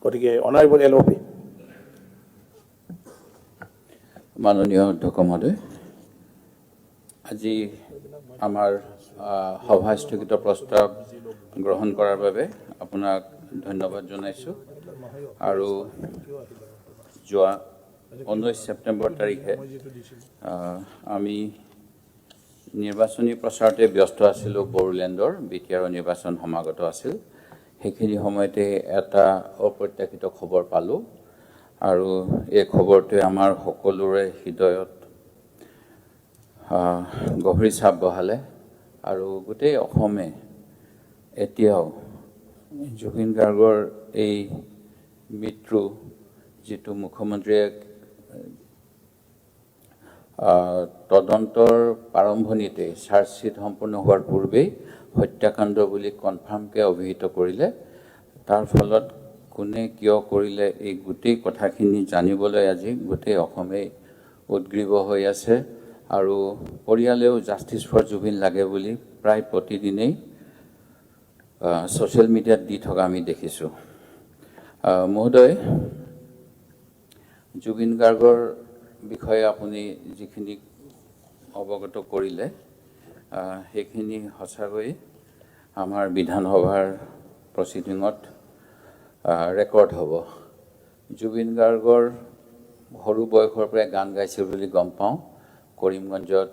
গতিকে honourable LOP মাননীয় অধ্যক্ষ মহোদয়, আজি আমাৰ সভা স্থগিত প্ৰস্তাৱ গ্ৰহণ কৰাৰ বাবে আপোনাক ধন্যবাদ জনাইছোঁ। আৰু যোৱা 19 ছেপ্টেম্বৰ তাৰিখে আমি নিৰ্বাচনী প্ৰচাৰতে ব্যস্ত আছিলোঁ। বড়োলেণ্ডৰ BTR নিৰ্বাচন সমাগত আছিল। সেইখিনি সময়তে এটা অপ্ৰত্যাশিত খবৰ পালোঁ আৰু এই খবৰটোৱে আমাৰ সকলোৰে হৃদয়ত গভীৰ ছাপ বহালে আৰু গোটেই অসমে এতিয়াও জুবিন গাৰ্গৰ এই মৃত্যু, যিটো মুখ্যমন্ত্ৰীয়ে তদন্তৰ প্ৰাৰম্ভণিতে চাৰ্জশ্বিট সম্পূৰ্ণ হোৱাৰ পূৰ্বেই হত্যাকাণ্ড বুলি কনফাৰ্মকৈ অভিহিত কৰিলে। তাৰ ফলত কোনে কিয় কৰিলে এই গোটেই কথাখিনি জানিবলৈ আজি গোটেই অসমেই উদ্গ্ৰীৱ হৈ আছে আৰু পৰিয়ালেও জাষ্টিছ ফৰ জুবিন লাগে বুলি প্ৰায় প্ৰতিদিনেই ছ'চিয়েল মিডিয়াত দি থকা আমি দেখিছোঁ। মহোদয়, জুবিন গাৰ্গৰ বিষয়ে আপুনি যিখিনি অৱগত কৰিলে সেইখিনি সঁচাকৈ আমাৰ বিধানসভাৰ প্ৰচিডিঙত ৰেকৰ্ড হ'ব। জুবিন গাৰ্গৰ সৰু বয়সৰ পৰাই গান গাইছিল বুলি গম পাওঁ। কৰিমগঞ্জত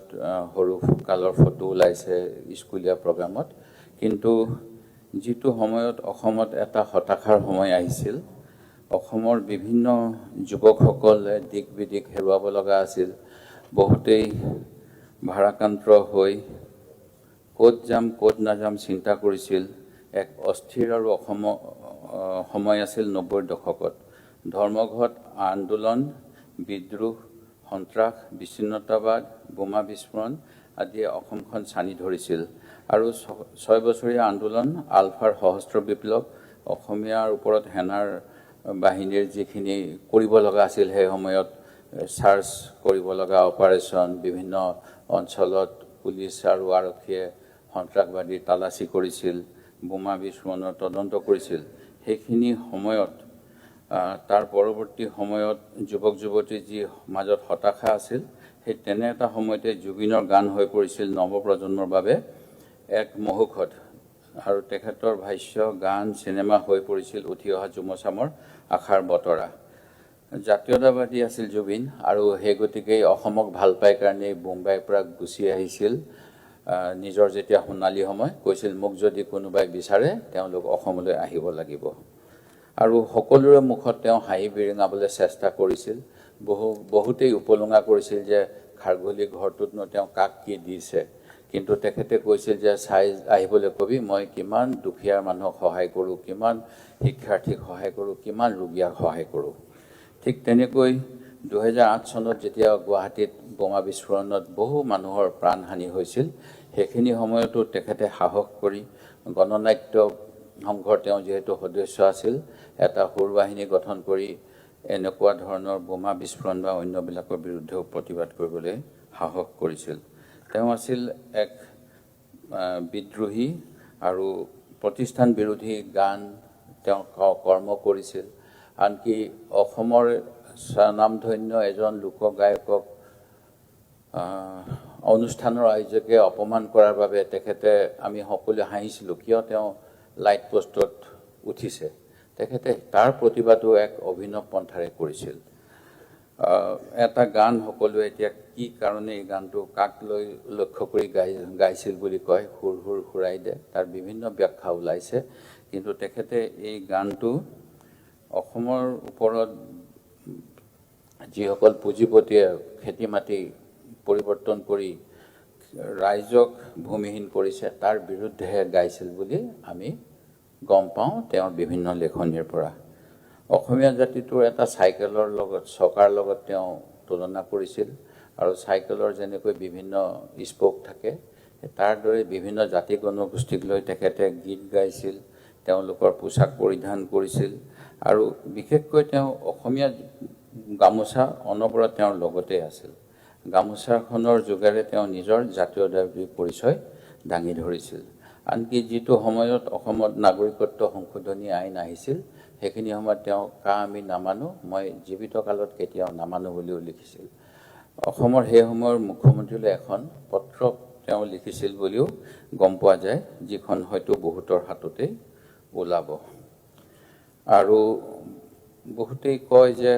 সৰু কালৰ ফটো ওলাইছে স্কুলীয়া প্ৰগ্ৰামত। কিন্তু যিটো সময়ত অসমত এটা হতাশাৰ সময় আহিছিল, অসমৰ বিভিন্ন যুৱকসকলে দিশ বিদিশ হেৰুৱাব লগা আছিল। বহুতেই ভাৰাক্ৰান্ত হৈ ক'ত যাম ক'ত নাযাম চিন্তা কৰিছিল। এক অস্থিৰ আৰু সময় আছিল 90ৰ দশকত। ধৰ্মঘট আন্দোলন, বিদ্ৰোহ, সন্ত্ৰাস, বিচ্ছিন্নতাবাদ, বোমা বিস্ফোৰণ আদিয়ে অসমখন ছানি ধৰিছিল। আৰু 6 বছৰীয়া আন্দোলন, আলফাৰ সহস্ৰ বিপ্লৱ, অসমীয়াৰ ওপৰত সেনাৰ বাহিনীৰ যিখিনি কৰিব লগা আছিল, সেই সময়ত চাৰ্জ কৰিব লগা অপাৰেশ্যন, বিভিন্ন অঞ্চলত পুলিচ আৰু আৰক্ষীয়ে সন্ত্ৰাসবাদীৰ তালাচী কৰিছিল, বোমা বিস্ফোৰণৰ তদন্ত কৰিছিল। সেইখিনি সময়ত তাৰ পৰৱৰ্তী সময়ত যুৱক যুৱতীৰ যি মাজত হতাশা আছিল, সেই তেনে এটা সময়তে জুবিনৰ গান হৈ পৰিছিল নৱপ্ৰজন্মৰ বাবে এক মহৌষধ। আৰু তেখেতৰ ভাষ্য, গান, চিনেমা হৈ পৰিছিল উঠি অহা যুৱচামৰ আশাৰ বতৰা। জাতীয়তাবাদী আছিল জুবিন আৰু সেই গতিকে অসমক ভাল পাই কাৰণেই বোম্বাইৰ পৰা গুচি আহিছিল। নিজৰ যেতিয়া সোণালী সময় কৈছিল, মোক যদি কোনোবাই বিচাৰে তেওঁলোক অসমলৈ আহিব লাগিব। আৰু সকলোৰে মুখত তেওঁ হাঁহি বিৰিঙাবলৈ চেষ্টা কৰিছিল। বহুতেই উপলুঙা কৰিছিল যে খাৰঘূলি ঘৰটোতনো তেওঁ কাক কি দিছে। কিন্তু তেখেতে কৈছিল যে চাই আহিবলৈ কবি, মই কিমান দুখীয়া মানুহক সহায় কৰোঁ, কিমান শিক্ষাৰ্থীক সহায় কৰোঁ, কিমান ৰোগীয়াক সহায় কৰোঁ। ঠিক তেনেকৈ 2008 চনত যেতিয়া গুৱাহাটীত বোমা বিস্ফোৰণত বহু মানুহৰ প্ৰাণহানি হৈছিল, সেইখিনি সময়তো তেখেতে সাহস কৰি গণনাট্য সংঘৰ তেওঁ যিহেতু সদস্য আছিল, এটা সুৰবাহিনী গঠন কৰি এনেকুৱা ধৰণৰ বোমা বিস্ফোৰণ বা অন্যবিলাকৰ বিৰুদ্ধেও প্ৰতিবাদ কৰিবলৈ সাহস কৰিছিল। তেওঁ আছিল এক বিদ্ৰোহী আৰু প্ৰতিষ্ঠান বিৰোধী গান তেওঁ কৰ্ম কৰিছিল। আনকি অসমৰ স্বনামধন্য এজন লোকগায়কক অনুষ্ঠানৰ আয়োজকে অপমান কৰাৰ বাবে তেখেতে আমি সকলোৱে হাঁহিছিলোঁ, কিয় তেওঁ লাইট পোষ্টত উঠিছে। তেখেতে তাৰ প্ৰতিবাদো এক অভিনৱ পন্থাৰে কৰিছিল। এটা গান সকলোৱে এতিয়া কি কাৰণে এই গানটো কাক লৈ লক্ষ্য কৰি গাইছিল বুলি কয়, সুৰ সুৰ সুৰাই দে, তাৰ বিভিন্ন ব্যাখ্যা ওলাইছে। কিন্তু তেখেতে এই গানটো অসমৰ ওপৰত যিসকল পুঁজিপতিয়ে খেতি মাটি পৰিৱৰ্তন কৰি ৰাইজক ভূমিহীন কৰিছে, তাৰ বিৰুদ্ধেহে গাইছিল বুলি আমি গম পাওঁ তেওঁৰ বিভিন্ন লেখনিৰ পৰা। অসমীয়া জাতিটোৰ এটা চাইকেলৰ লগত, চকাৰ লগত তেওঁ তুলনা কৰিছিল। আৰু চাইকেলৰ যেনেকৈ বিভিন্ন স্পক থাকে, তাৰ দৰে বিভিন্ন জাতি জনগোষ্ঠীক লৈ তেখেতে গীত গাইছিল, তেওঁলোকৰ পোছাক পৰিধান কৰিছিল। আৰু বিশেষকৈ তেওঁ অসমীয়া গামোচা অনবৰত তেওঁৰ লগতে আছিল। গামোচাখনৰ যোগেৰে তেওঁ নিজৰ জাতীয়তাবাদী পৰিচয় দাঙি ধৰিছিল। আনকি যিটো সময়ত অসমত নাগৰিকত্ব সংশোধনী আইন আহিছিল, সেইখিনি সময়ত তেওঁ কা আমি নামানো মই জীৱিত কালত কেতিয়াও নামানো বুলিও লিখিছিল অসমৰ সেই সময়ৰ মুখ্যমন্ত্ৰীলৈ এখন পত্ৰ তেওঁ লিখিছিল বুলিও গম পোৱা যায় যিখন হয়তো বহুতৰ হাততে ওলাব আৰু বহুতেই কয় যে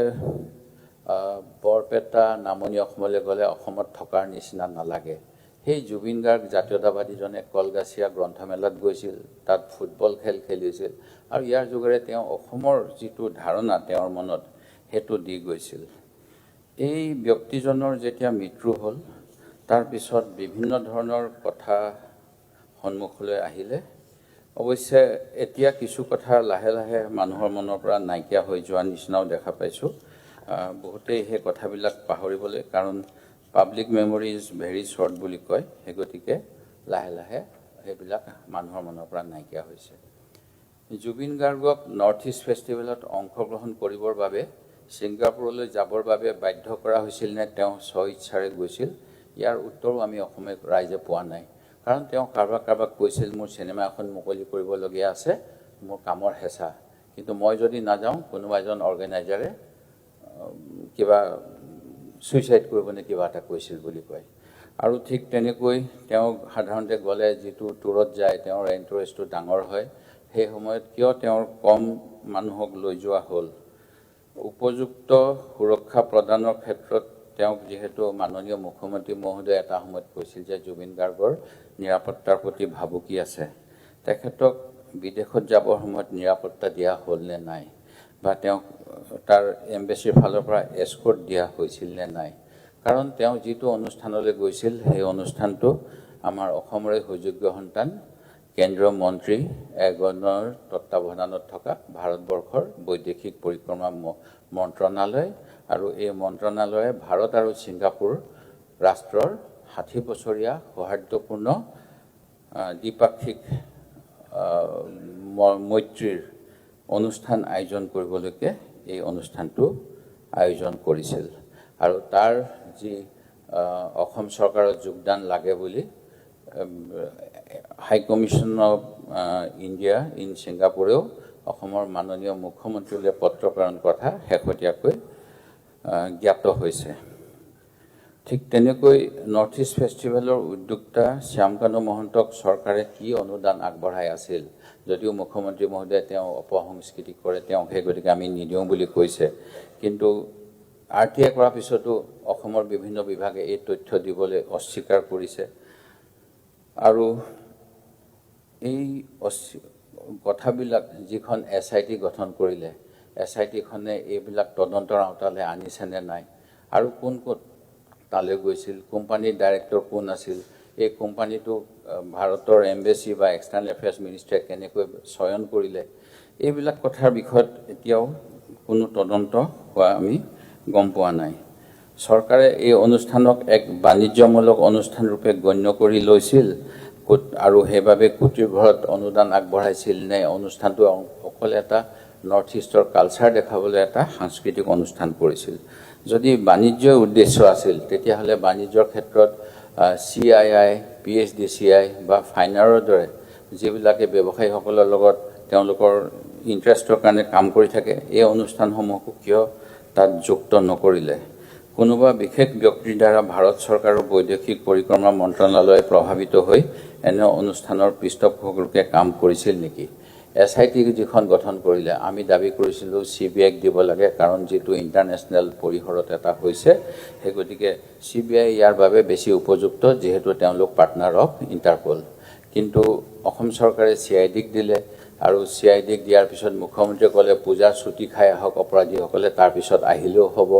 বৰপেটা নামনি অসমলৈ গ'লে অসমত থকাৰ নিচিনা নালাগে সেই জুবিন গাৰ্গ জাতীয়তাবাদীজনে কলগাছিয়া গ্ৰন্থমেলাত গৈছিল তাত ফুটবল খেল খেলিছিল আৰু ইয়াৰ যোগেৰে তেওঁ অসমৰ যিটো ধাৰণা তেওঁৰ মনত হেতু দি গৈছিল এই ব্যক্তিজনৰ যেতিয়া মৃত্যু হ'ল তাৰ পিছত বিভিন্ন ধৰণৰ কথা সন্মুখলৈ আহিলে অৱশ্যে এতিয়া কিছু কথা লাহে লাহে মানুহৰ মনৰ পৰা নাইকিয়া হৈ যোৱা নিচিনাও দেখা পাইছোঁ বহুতেই সেই কথাবিলাক পাহৰিবলৈ কাৰণ public memory is very short বুলি কয় সেই গতিকে লাহে লাহে সেইবিলাক মানুহৰ মনৰ পৰা নাইকিয়া হৈছে জুবিন গাৰ্গক নৰ্থ ইষ্ট ফেষ্টিভেলত অংশগ্ৰহণ কৰিবৰ বাবে ছিংগাপুৰলৈ যাবৰ বাবে বাধ্য কৰা হৈছিল নে তেওঁ স্বইচ্ছাৰে গৈছিল ইয়াৰ উত্তৰো আমি অসমীয়া ৰাইজে পোৱা নাই কাৰণ তেওঁ কাৰোবাক কৈছিল মোৰ চিনেমা এখন মুকলি কৰিবলগীয়া আছে মোৰ কামৰ হেঁচা কিন্তু মই যদি নাযাওঁ কোনোবা এজন অৰ্গেনাইজাৰে কিবা সুইচাইড কৰিব নে কিবা এটা কৈছিল বুলি কয় আৰু ঠিক তেনেকৈ তেওঁ সাধাৰণতে গ'লে যিটো টুৰত যায় তেওঁৰ এণ্টাৰেষ্টটো ডাঙৰ হয় সেই সময়ত কিয় তেওঁৰ কম মানুহক লৈ যোৱা হ'ল উপযুক্ত সুৰক্ষা প্ৰদানৰ ক্ষেত্ৰত তেওঁক যিহেতু মাননীয় মুখ্যমন্ত্ৰী মহোদয়ে এটা সময়ত কৈছিল যে জুবিন গাৰ্গৰ নিৰাপত্তাৰ প্ৰতি ভাবুকি আছে তেখেতক বিদেশত যাবৰ সময়ত নিৰাপত্তা দিয়া হ'ল নে নাই বা তেওঁক তাৰ এম্বেচিৰ ফালৰ পৰা এস্কৰ্ট দিয়া হৈছিল নে নাই কাৰণ তেওঁ যিটো অনুষ্ঠানলৈ গৈছিল সেই অনুষ্ঠানটো আমাৰ অসমৰে সুযোগ্য সন্তান কেন্দ্ৰীয় মন্ত্ৰী এজনৰ তত্ত্বাৱধানত থকা ভাৰতবৰ্ষৰ বৈদেশিক পৰিক্ৰমা মন্ত্ৰণালয় আৰু এই মন্ত্ৰণালয়ে ভাৰত আৰু ছিংগাপুৰ ৰাষ্ট্ৰৰ 60 বছৰীয়া সৌহাৰ্দ্যপূৰ্ণ দ্বিপাক্ষিক মৈত্ৰীৰ অনুষ্ঠান আয়োজন কৰিবলৈকে এই অনুষ্ঠানটো আয়োজন কৰিছিল আৰু তাৰ যি অসম চৰকাৰৰ যোগদান লাগে বুলি হাই কমিশ্যন অফ ইণ্ডিয়া ইন ছিংগাপুৰেও অসমৰ মাননীয় মুখ্যমন্ত্ৰীলৈ পত্ৰ প্ৰেৰণ কথা শেহতীয়াকৈ জ্ঞাত হৈছে ঠিক তেনেকৈ নৰ্থ ইষ্ট ফেষ্টিভেলৰ উদ্যোক্তা শ্যামকানু মহন্তক চৰকাৰে কি অনুদান আগবঢ়াই আছিল যদিও মুখ্যমন্ত্ৰী মহোদয়ে তেওঁ অপসংস্কৃতি কৰে তেওঁক সেই গতিকে আমি নিদিওঁ বুলি কৈছে কিন্তু RTI কৰাৰ পিছতো অসমৰ বিভিন্ন বিভাগে এই তথ্য দিবলৈ অস্বীকাৰ কৰিছে আৰু এই কথাবিলাক যিখন SIT গঠন কৰিলে SITখনে এইবিলাক তদন্তৰ আওতালৈ আনিছেনে নাই আৰু কোন ক'ত তালৈ গৈছিল কোম্পানীৰ ডাইৰেক্টৰ কোন আছিল এই কোম্পানীটো ভাৰতৰ এম্বেচি বা এক্সটাৰ্নেল এফেয়াৰ্ছ মিনিষ্ট্ৰীয়ে কেনেকৈ চয়ন কৰিলে এইবিলাক কথাৰ বিষয়ত এতিয়াও কোনো তদন্ত হোৱা আমি গম পোৱা নাই চৰকাৰে এই অনুষ্ঠানক এক বাণিজ্যমূলক অনুষ্ঠান ৰূপে গণ্য কৰি লৈছিল আৰু সেইবাবে কোটিৰ ঘৰত অনুদান আগবঢ়াইছিল নে অনুষ্ঠানটো অকল এটা নৰ্থ ইষ্টৰ কালচাৰ দেখাবলৈ এটা সাংস্কৃতিক অনুষ্ঠান কৰিছিল যদি বাণিজ্যৰ উদ্দেশ্য আছিল তেতিয়াহ'লে বাণিজ্যৰ ক্ষেত্ৰত CII PHDCI বা ফাইনাৰৰ দৰে যিবিলাকে ব্যৱসায়ীসকলৰ লগত তেওঁলোকৰ ইণ্টাৰেষ্টৰ কাৰণে কাম কৰি থাকে এই অনুষ্ঠানসমূহকো কিয় তাত যুক্ত নকৰিলে কোনোবা বিশেষ ব্যক্তিৰ দ্বাৰা ভাৰত চৰকাৰৰ বৈদেশিক পৰিক্ৰমা মন্ত্ৰণালয়ে প্ৰভাৱিত হৈ এনে অনুষ্ঠানৰ পৃষ্ঠপোষকৰূপে কাম কৰিছিল নেকি SIT যিখন গঠন কৰিলে আমি দাবী কৰিছিলোঁ CBIক দিব লাগে কাৰণ যিটো ইণ্টাৰনেশ্যনেল পৰিসৰত এটা হৈছে সেই গতিকে CBI ইয়াৰ বাবে বেছি উপযুক্ত যিহেতু তেওঁলোক পাৰ্টনাৰ অফ ইণ্টাৰপল কিন্তু অসম চৰকাৰে CIDক দিলে আৰু CIDক দিয়াৰ পিছত মুখ্যমন্ত্ৰীয়ে ক'লে পূজাৰ ছুটি খাই আহক অপৰাধীসকলে তাৰ পিছত আহিলেও হ'ব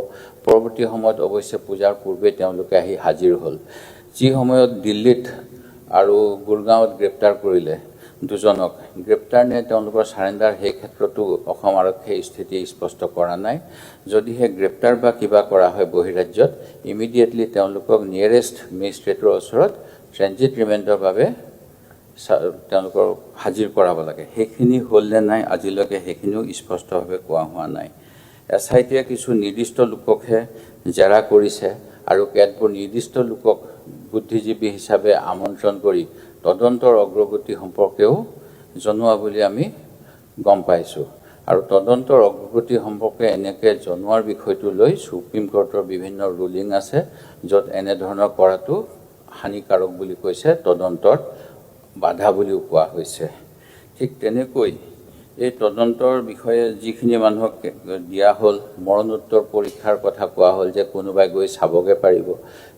পৰৱৰ্তী সময়ত অৱশ্যে পূজাৰ পূৰ্বে তেওঁলোকে আহি হাজিৰ হ'ল যি সময়ত দিল্লীত আৰু গুৰগাঁৱত গ্ৰেপ্তাৰ কৰিলে দুজনক গ্ৰেপ্তাৰ নে তেওঁলোকৰ সাৰেণ্ডাৰ সেই ক্ষেত্ৰতো অসম আৰক্ষীয়ে স্থিতি স্পষ্ট কৰা নাই যদিহে গ্ৰেপ্তাৰ বা কিবা কৰা হয় বহিৰাজ্যত ইমিডিয়েটলি তেওঁলোকক নিয়েৰেষ্ট মেজিষ্ট্ৰেটৰ ওচৰত ট্ৰেনজিট ৰিমাণ্ডৰ বাবে তেওঁলোকৰ হাজিৰ কৰাব লাগে সেইখিনি হ'ল নে নাই আজিলৈকে সেইখিনিও স্পষ্টভাৱে কোৱা হোৱা নাই SITয়ে কিছু নিৰ্দিষ্ট লোককহে জেৰা কৰিছে আৰু কেতবোৰ নিৰ্দিষ্ট লোকক বুদ্ধিজীৱী হিচাপে আমন্ত্ৰণ কৰি তদন্তৰ অগ্ৰগতি সম্পৰ্কেও জনোৱা বুলি আমি গম পাইছোঁ আৰু তদন্তৰ অগ্ৰগতি সম্পৰ্কে এনেকৈ জনোৱাৰ বিষয়টো লৈ সুপ্ৰিম কোৰ্টৰ বিভিন্ন ৰুলিং আছে য'ত এনেধৰণৰ কৰাটো হানিকাৰক বুলি কৈছে, তদন্তৰ বাধা বুলিও কোৱা হৈছে। ঠিক তেনেকৈ এই তদন্তৰ বিষয়ে যিখিনি মানুহক দিয়া হ'ল, মৰণোত্তৰ পৰীক্ষাৰ কথা কোৱা হ'ল যে কোনোবাই গৈ চাবগৈ পাৰিব,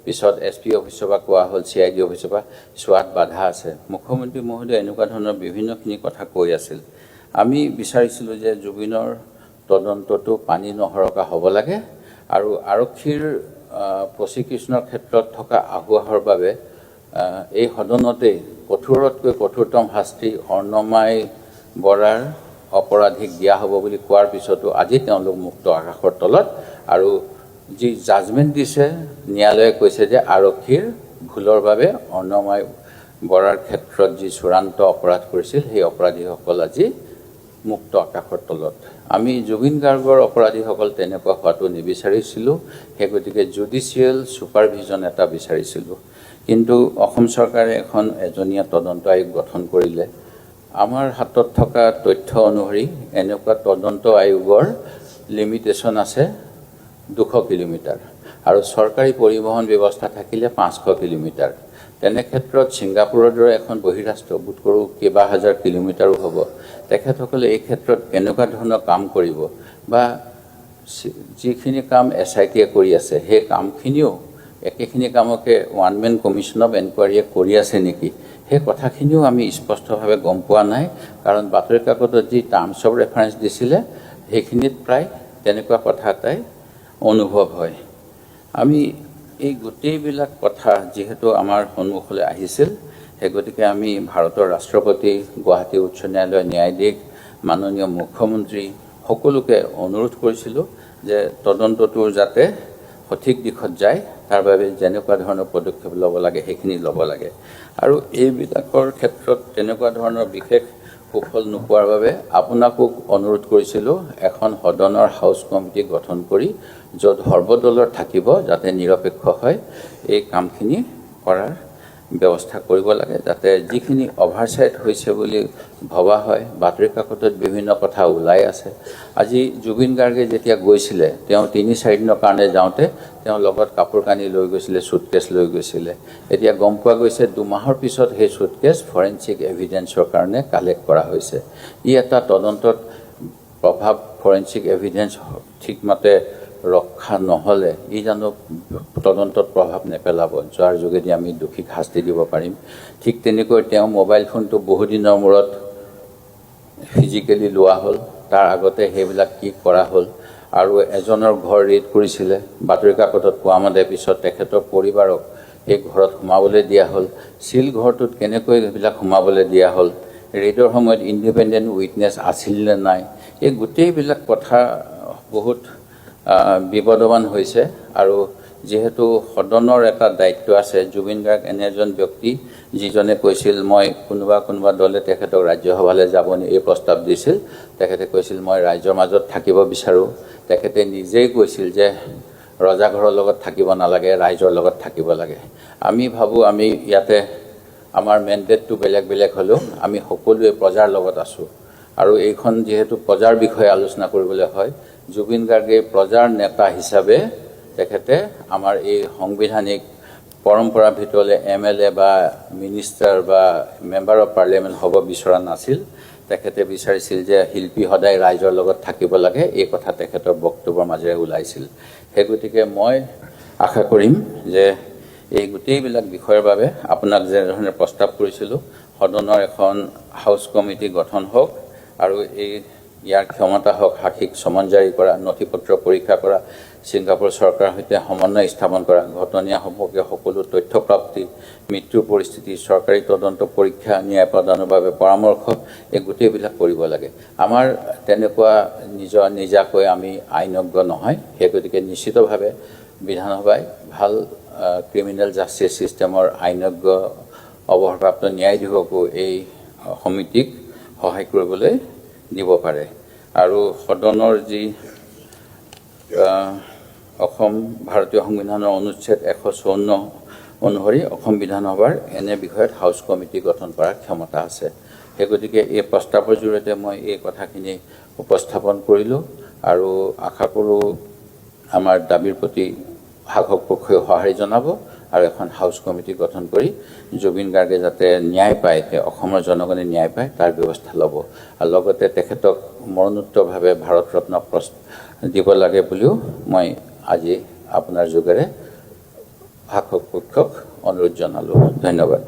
পিছত SP অফিচৰ পৰা কোৱা হ'ল, CID অফিচৰ পৰা চোৱাত বাধা আছে। মুখ্যমন্ত্ৰী মহোদয় এনেকুৱা ধৰণৰ বিভিন্নখিনি কথা কৈ আছিল। আমি বিচাৰিছিলোঁ যে জুবিনৰ তদন্তটো পানী নসৰকা হ'ব লাগে আৰু আৰক্ষীৰ প্ৰচিকিউশ্যনৰ ক্ষেত্ৰত থকা আহুৱাহৰ বাবে এই সদনতেই কঠোৰতকৈ কঠোৰতম শাস্তি অৰ্ণমাই বৰাৰ অপৰাধীক দিয়া হ'ব বুলি কোৱাৰ পিছতো আজি তেওঁলোক মুক্ত আকাশৰ তলত। আৰু যি জাজমেণ্ট দিছে, ন্যায়ালয়ে কৈছে যে আৰক্ষীৰ ভুলৰ বাবে অৰ্ণমাই বৰাৰ ক্ষেত্ৰত যি চূড়ান্ত অপৰাধ কৰিছিল সেই অপৰাধীসকল আজি মুক্ত আকাশৰ তলত। আমি জুবিন গাৰ্গৰ অপৰাধীসকল তেনেকুৱা হোৱাটো নিবিচাৰিছিলোঁ, সেই গতিকে জুডিচিয়েল ছুপাৰভিজন এটা বিচাৰিছিলোঁ। কিন্তু অসম চৰকাৰে এখন এজনীয়া তদন্ত আয়োগ গঠন কৰিলে। আমাৰ হাতত থকা তথ্য অনুসৰি এনেকুৱা তদন্ত আয়োগৰ লিমিটেশ্যন আছে 200 কিলোমিটাৰ আৰু চৰকাৰী পৰিবহণ ব্যৱস্থা থাকিলে 500 কিলোমিটাৰ। তেনে ক্ষেত্ৰত ছিংগাপুৰৰ দৰে এখন বহিৰাষ্ট্ৰ বোধ কৰোঁ কেইবা হাজাৰ কিলোমিটাৰো হ'ব। তেখেতসকলে এই ক্ষেত্ৰত কেনেকুৱা ধৰণৰ কাম কৰিব বা যিখিনি কাম SITয়ে কৰি আছে সেই কামখিনিও একেখিনি কামকে ওৱান মেন কমিশ্যন অফ এনকুৱাৰীয়ে কৰি আছে নেকি, সেই কথাখিনিও আমি স্পষ্টভাৱে গম পোৱা নাই। কাৰণ বাতৰি কাকতত যি টাৰ্মছ অফ ৰেফাৰেঞ্চ দিছিলে সেইখিনিত প্ৰায় তেনেকুৱা কথা এটাই অনুভৱ হয়। আমি এই গোটেইবিলাক কথা যিহেতু আমাৰ সন্মুখলৈ আহিছিল, সেই গতিকে আমি ভাৰতৰ ৰাষ্ট্ৰপতি, গুৱাহাটী উচ্চ ন্যায়ালয়ৰ ন্যায়াধীশ, মাননীয় মুখ্যমন্ত্ৰী সকলোকে অনুৰোধ কৰিছিলোঁ যে তদন্তটোৰ যাতে সঠিক দিশত যায় তাৰ বাবে যেনেকুৱা ধৰণৰ পদক্ষেপ ল'ব লাগে সেইখিনি ল'ব লাগে। আৰু এইবিলাকৰ ক্ষেত্ৰত তেনেকুৱা ধৰণৰ বিশেষ সুফল নোপোৱাৰ বাবে আপোনাকো অনুৰোধ কৰিছিলোঁ এখন সদনৰ হাউচ কমিটি গঠন কৰি য'ত সৰ্বদলৰ থাকিব যাতে নিৰপেক্ষ হয় এই কামখিনি কৰাৰ ব্যৱস্থা কৰিব লাগে, যাতে যিখিনি অভাৰচাইট হৈছে বুলি ভবা হয়। বাতৰি কাকতত বিভিন্ন কথা ওলাই আছে। আজি জুবিন গাৰ্গে যেতিয়া গৈছিলে, তেওঁ 3-4 দিনৰ কাৰণে যাওঁতে তেওঁ লগত কাপোৰ কানি লৈ গৈছিলে, চুটকেছ লৈ গৈছিলে। এতিয়া গম পোৱা গৈছে 2 মাহৰ পিছত সেই চুটকেছ ফৰেঞ্চিক এভিডেন্সৰ কাৰণে কালেক্ট কৰা হৈছে। ই এটা তদন্তত প্ৰভাৱ, ফৰেঞ্চিক এভিডেন্স ঠিকমতে ৰক্ষা নহ'লে ই জানো তদন্তত প্ৰভাৱ নেপেলাব, যাৰ যোগেদি আমি দোষীক শাস্তি দিব পাৰিম। ঠিক তেনেকৈ তেওঁ মোবাইল ফোনটো বহুদিনৰ মূৰত ফিজিকেলি লোৱা হ'ল, তাৰ আগতে সেইবিলাক কি কৰা হ'ল। আৰু এজনৰ ঘৰ ৰেড কৰিছিলে, বাতৰি কাকতত পোৱা মতে পিছত তেখেতৰ পৰিবাৰক সেই ঘৰত সোমাবলৈ দিয়া হ'ল। চিল ঘৰটোত কেনেকৈ সেইবিলাক সোমাবলৈ দিয়া হ'ল, ৰেডৰ সময়ত ইণ্ডিপেণ্ডেণ্ট উইটনেছ আছিল নে নাই, এই গোটেইবিলাক কথা বহুত বিপদমান হৈছে। আৰু যিহেতু সদনৰ এটা দায়িত্ব আছে, জুবিন গাৰ্গ এনে এজন ব্যক্তি যিজনে কৈছিল মই কোনোবা দলে তেখেতক ৰাজ্যসভালৈ যাবনি এই প্ৰস্তাৱ দিছিল, তেখেতে কৈছিল মই ৰাইজৰ মাজত থাকিব বিচাৰোঁ। তেখেতে নিজেই কৈছিল যে ৰজাঘৰৰ লগত থাকিব নালাগে, ৰাইজৰ লগত থাকিব লাগে। আমি ভাবোঁ আমি ইয়াতে আমাৰ মেণ্ডেটটো বেলেগ বেলেগ হ'লেও আমি সকলোৱে প্ৰজাৰ লগত আছোঁ। আৰু এইখন যিহেতু প্ৰজাৰ বিষয়ে আলোচনা কৰিবলৈ হয়, জুবিন গাৰ্গে প্ৰজাৰ নেতা হিচাপে তেখেতে আমাৰ এই সাংবিধানিক পৰম্পৰাৰ ভিতৰলৈ MLA বা মিনিষ্টাৰ বা মেম্বাৰ অফ পাৰ্লিয়ামেণ্ট হ'ব বিচৰা নাছিল। তেখেতে বিচাৰিছিল যে শিল্পী সদায় ৰাইজৰ লগত থাকিব লাগে, এই কথা তেখেতৰ বক্তব্যৰ মাজেৰে ওলাইছিল। সেই গতিকে মই আশা কৰিম যে এই গোটেইবিলাক বিষয়ৰ বাবে আপোনাক যেনেধৰণে প্ৰস্তাৱ কৰিছিলোঁ সদনৰ এখন হাউচ কমিটি গঠন হওক আৰু ইয়াৰ ক্ষমতা হওক সাক্ষীক সমন জাৰি কৰা, নথিপত্ৰ পৰীক্ষা কৰা, ছিংগাপুৰ চৰকাৰৰ সৈতে সমন্বয় স্থাপন কৰা, ঘটনীয়া সম্পৰ্কে সকলো তথ্য প্ৰাপ্তি, মৃত্যুৰ পৰিস্থিতি, চৰকাৰী তদন্ত পৰীক্ষা, ন্যায় প্ৰদানৰ বাবে পৰামৰ্শ, এই গোটেইবিলাক কৰিব লাগে। আমাৰ তেনেকুৱা নিজাকৈ আমি আইনজ্ঞ নহয়, সেই গতিকে নিশ্চিতভাৱে বিধানসভাই ভাল ক্ৰিমিনেল জাষ্টিচ ছিষ্টেমৰ আইনজ্ঞ অৱসৰপ্ৰাপ্ত ন্যায়াধীশকো এই সমিতিক সহায় কৰিবলৈ দিব পাৰে। আৰু সদনৰ যি অসম ভাৰতীয় সংবিধানৰ অনুচ্ছেদ 154 অনুসৰি অসম বিধানসভাৰ এনে বিষয়ত হাউচ কমিটি গঠন কৰাৰ ক্ষমতা আছে। সেই গতিকে এই প্ৰস্তাৱৰ জৰিয়তে মই এই কথাখিনি উপস্থাপন কৰিলোঁ আৰু আশা কৰোঁ আমাৰ দাবীৰ প্ৰতি শাসক পক্ষই সঁহাৰি জনাব আৰু এখন হাউচ কমিটি গঠন কৰি জুবিন গাৰ্গে যাতে ন্যায় পায়, অসমৰ জনগণে ন্যায় পায় তাৰ ব্যৱস্থা ল'ব আৰু লগতে তেখেতক মৰণোত্তৰভাৱে ভাৰত ৰত্ন দিব লাগে বুলিও মই আজি আপোনাৰ যোগেৰে শাসক পক্ষক অনুৰোধ জনালোঁ। ধন্যবাদ।